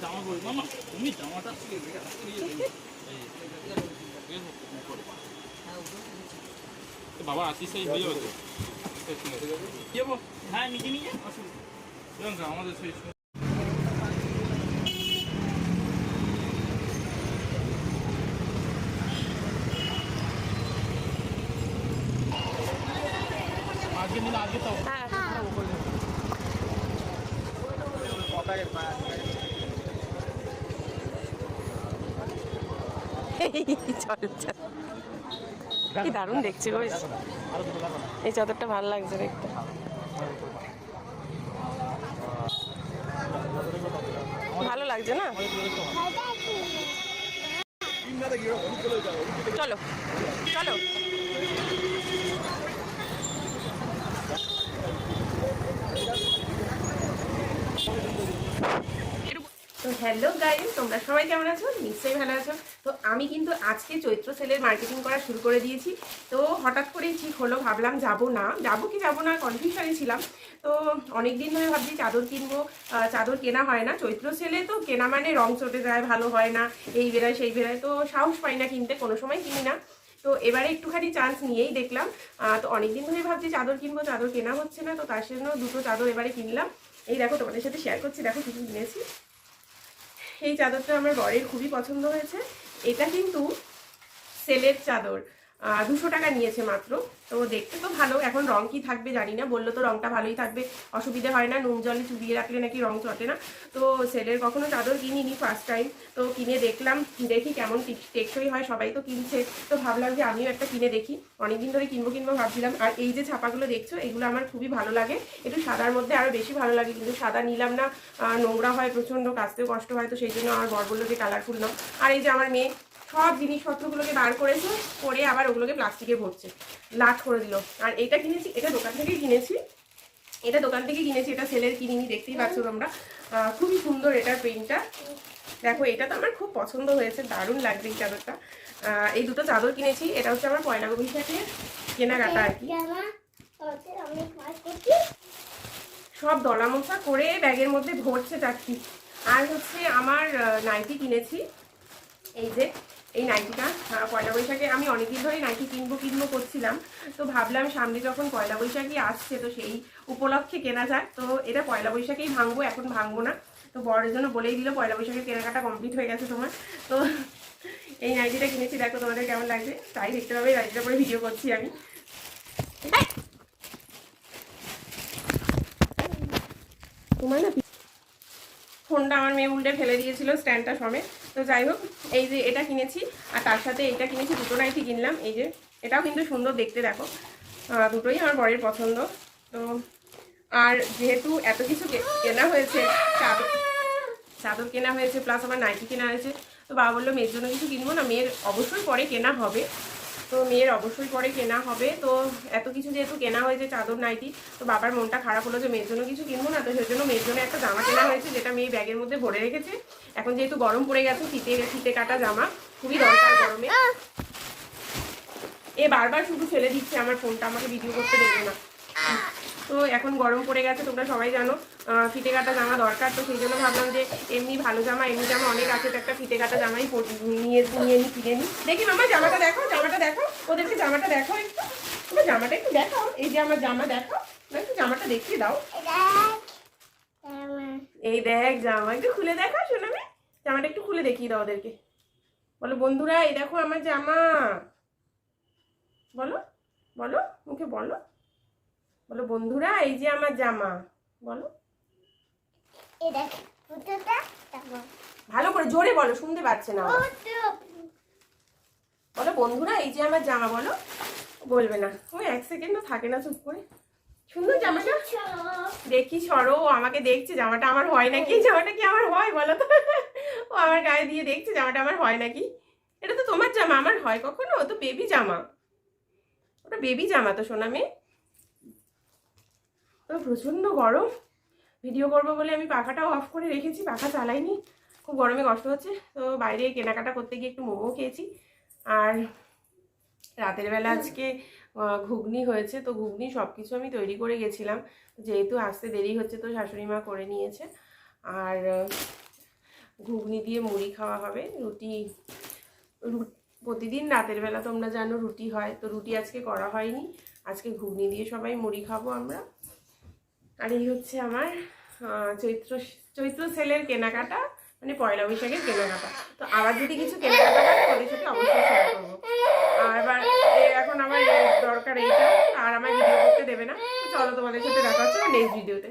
জামা পরি মামা, তুমি জামাটা বাবা আসিস হয়ে যাবে তো। ঠিক আছে যাবো, হ্যাঁ নিজে নিয়ে অসুবিধা আমাদের সেই আজকে দিন আজকে তো কি দারুণ দেখছি গো, এই চাদরটা ভালো লাগছে দেখতে। ভালো লাগছে না? চলো চলো। তো হ্যালো গাইস, তোমরা সবাই কেমন আছো? নিশ্চয়ই ভালো আছো। তো আমি কিন্তু আজকে চৈত্র সেলের মার্কেটিং করা শুরু করে দিয়েছি। তো হঠাৎ করেই ঠিক হলো, ভাবলাম যাবো না কনফিউশনে ছিলাম। তো অনেক দিন ধরে ভাবছি চাদর কিনবো, চাদর কেনা হয় না। চৈত্র সেলে তো কেনা মানে রং চটে যায়, ভালো হয় না, এই বেরায় সেই বেরায়, তো সাহস পাই না কিনতে, কোনো সময় কিনি না। তো এবারে একটুখানি চান্স নিয়েই দেখলাম। তো অনেকদিন ধরে ভাবছি চাদর কিনবো, চাদর কেনা হচ্ছে না, তো তার জন্য দুটো চাদর এবারে কিনলাম। এই দেখো তোমাদের সাথে শেয়ার করছি, দেখো কিছু কিনেছি। এই চাদরটা আমার বরের খুবই পছন্দ হয়েছে। এটা কিন্তু সেলের চাদর, 200 টাকা নিয়েছে মাত্র। তো দেখতে তো ভালো, এখন রং কি থাকবে জানি না, বললো তো রংটা ভালোই থাকবে, অসুবিধা হয় না, নুন জলে চুবিয়ে রাখলে নাকি রং চটে না। তো সেলের কখনো চাদর কিনিনি, ফার্স্ট টাইম। তো কিনে দেখলাম, দেখি কেমন টেকসই হয়, সবাই তো কিনছে, তো ভাবলাম যে আমিও একটা কিনে দেখি। অনেকদিন ধরে কিনবো ভাবছিলাম। আর এই যে ছাপাগুলো দেখছো, এগুলো আমার খুবই ভালো লাগে, একটু সাদার মধ্যে আরও বেশি ভালো লাগে, কিন্তু সাদা নিলাম না, নোংরা হয় প্রচণ্ড, কাচতেও কষ্ট হয়, তো সেই জন্য আমার বর বললো যে কালারফুল নাও। আর এই যে আমার মেয়ে সব জিনিসপত্রগুলোকে বার করেছে, করে আবার ওগুলোকে প্লাস্টিকে ভরছে, লাট করে দিল। আর এটা কিনেছি, এটা দোকান থেকে কিনেছি, এটা সেলের কিনিনি, দেখতেই পাচ্ছ তোমরা। খুবই সুন্দর এটার প্রিন্টটা, দেখো এটা তো আমার খুব পছন্দ হয়েছে, দারুণ লাগছে এই চাদরটা। এই দুটো চাদর কিনেছি, এটা হচ্ছে আমার পয়লা বৈশাখের কেনাকাটা আর কি। সব দলা মোছা করে ব্যাগের মধ্যে ভরছে চারটি। আর হচ্ছে আমার নাইটি কিনেছি, এই যে এই নাইটিটা পয়লা বৈশাখে, আমি অনেকদিন ধরে নাইটি কিনবো করছিলাম। তো ভাবলাম সামনে যখন পয়লা বৈশাখী আসছে, তো সেই উপলক্ষে কেনা যাক। তো এটা পয়লা বৈশাখেই ভাঙবো, এখন ভাঙবো না। তো বরের জন্য বলেই দিল পয়লা বৈশাখের কেনাকাটা কমপ্লিট হয়ে গেছে তোমার। তো এই নাইটিটা কিনেছি, দেখো তোমাদের কেমন লাগছে, তাই দেখতে পাবে, নাইটিটা পরে ভিডিও করছি আমি। তোমার না ফোনটা আমার মেয়ে উল্টে ফেলে দিয়েছিল, স্ট্যান্ডটা সমেত। তো যাই হোক, এই যে এটা কিনেছি, আর তার সাথে এইটা কিনেছি, দুটো নাইটি কিনলাম। এই যে এটাও কিন্তু সুন্দর দেখতে, দেখো দুটোই আমার বরের পছন্দ। তো আর যেহেতু এত কিছু কেনা হয়েছে, চাদর কেনা হয়েছে, প্লাস আমার নাইটি কেনা হয়েছে, তো বাবা বললো মেয়ের জন্য কিছু কিনবো না, মেয়ের অবশ্যই পরে কেনা হবে। তো এত কিছু যেহেতু কেনা হয়েছে, চাদর নাইটি, তো বাবার মনটা খারাপ হলো যে মেয়ের জন্য কিছু কিনবো না। তো সেই জন্য মেয়ের জন্য একটা জামা কেনা হয়েছে, যেটা মেয়ে ব্যাগের মধ্যে ভরে রেখেছে। এখন যেহেতু গরম পড়ে গেছে, ফিতে কাটা জামা খুবই দরকার গরমে। বারবার শুধু ফেলে দিচ্ছে আমার ফোনটা, আমাকে ভিডিও করতে দেবে না। তো এখন গরম পড়ে গেছে, তোমরা সবাই জানো, ফিতে কাটা জামা দরকার। তো সেই জন্য ভাবলাম যে এমনি ভালো জামা, এমনি জামা অনেক আছে, তো একটা ফিতে কাটা জামাই নিয়ে কিনে নিই। দেখি মামা জামাটা দেখো, ওদেরকে জামাটা দেখো একটু, তোমার জামাটা একটু দেখো, এই যে আমার জামা দেখো, একটু জামাটা দেখিয়ে দাও। এই দেখ জামা, একটু খুলে দেখো শোনাবে, জামাটা একটু খুলে দেখিয়ে দাও ওদেরকে। বলো বন্ধুরা, এই দেখো আমার জামা, বলো বলো, মুখে বলো, বলো বন্ধুরা এই যে আমার জামা, বলো ভালো করে জোরে বলো, শুনতে পাচ্ছে না। বলো বন্ধুরা এই যে আমার জামা, বলো। বলবে না, ওই এক সেকেন্ডও থাকে না চুপ করে। সুন্দর জামাটা, দেখি সরো, আমাকে দেখছে জামাটা আমার হয় নাকি, জামাটা কি আমার হয় বলো তো। ও আমার গায়ে দিয়ে দেখছে জামাটা আমার হয় নাকি। এটা তো তোমার জামা, আমার হয় কখনো? ও তো বেবি জামা, ওটা বেবি জামা তো সোনা মেয়ে। তো প্রচণ্ড গরম, ভিডিও করবো বলে আমি পাখাটাও অফ করে রেখেছি, পাখা চালাইনি, খুব গরমে কষ্ট হচ্ছে। তো বাইরে কেনাকাটা করতে গিয়ে একটু মোমো খেয়েছি। আর রাতের বেলা আজকে ঘুগনি হয়েছে, তো ঘুগনি সব কিছু আমি তৈরি করে গেছিলাম, যেহেতু আসতে দেরি হচ্ছে তো শাশুড়ি মা করে নিয়েছে। আর ঘুগনি দিয়ে মুড়ি খাওয়া হবে। প্রতিদিন রাতের বেলা তোমরা জানো রুটি হয়, তো রুটি আজকে করা হয়নি, আজকে ঘুগনি দিয়ে সবাই মুড়ি খাবো আমরা। আর এই হচ্ছে আমার চৈত্র সেলের কেনাকাটা, মানে পয়লা বৈশাখের কেনাকাটা। তো আবার যদি কিছু কেনাকাটা হয় তোমাদের সাথে অবশ্যই শেয়ার করবো। আর এবার এখন আমার দরকার এইটা, আর আমার ভিডিও করতে দেবে না। তো চলো তোমাদের সাথে দেখা হচ্ছে নেক্সট ভিডিওতে।